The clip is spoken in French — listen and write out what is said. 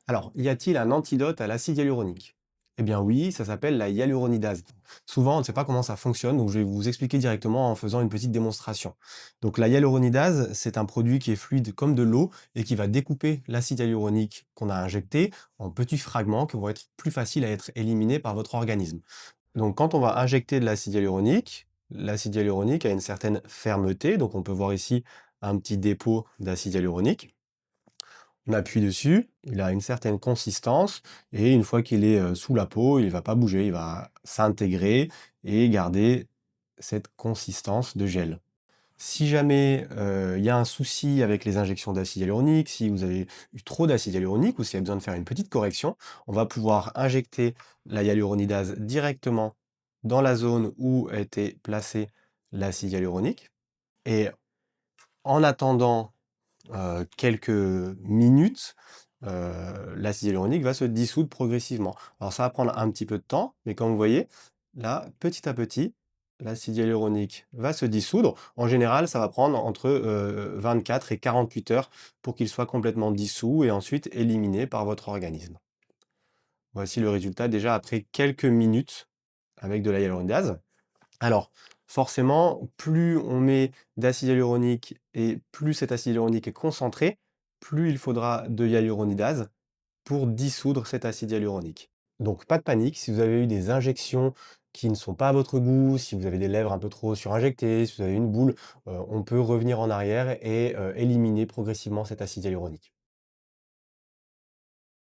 Alors, y a-t-il un antidote à l'acide hyaluronique? Eh bien oui, ça s'appelle la hyaluronidase. Souvent, on ne sait pas comment ça fonctionne, donc je vais vous expliquer directement en faisant une petite démonstration. Donc la hyaluronidase, c'est un produit qui est fluide comme de l'eau et qui va découper l'acide hyaluronique qu'on a injecté en petits fragments qui vont être plus faciles à être éliminés par votre organisme. Donc quand on va injecter de l'acide hyaluronique a une certaine fermeté, donc on peut voir ici un petit dépôt d'acide hyaluronique. On appuie dessus, il a une certaine consistance et une fois qu'il est, sous la peau, il va pas bouger, il va s'intégrer et garder cette consistance de gel. Si jamais, il y a un souci avec les injections d'acide hyaluronique, si vous avez eu trop d'acide hyaluronique ou s'il y a besoin de faire une petite correction, on va pouvoir injecter la hyaluronidase directement dans la zone où a été placé l'acide hyaluronique et en attendant quelques minutes, l'acide hyaluronique va se dissoudre progressivement. Alors ça va prendre un petit peu de temps, mais comme vous voyez, là, petit à petit, l'acide hyaluronique va se dissoudre. En général, ça va prendre entre, 24 et 48 heures pour qu'il soit complètement dissous et ensuite éliminé par votre organisme. Voici le résultat déjà après quelques minutes avec de la hyaluronidase. Alors, forcément, plus on met d'acide hyaluronique et plus cet acide hyaluronique est concentré, plus il faudra de hyaluronidase pour dissoudre cet acide hyaluronique. Donc pas de panique, si vous avez eu des injections qui ne sont pas à votre goût, si vous avez des lèvres un peu trop surinjectées, si vous avez une boule, on peut revenir en arrière et éliminer progressivement cet acide hyaluronique.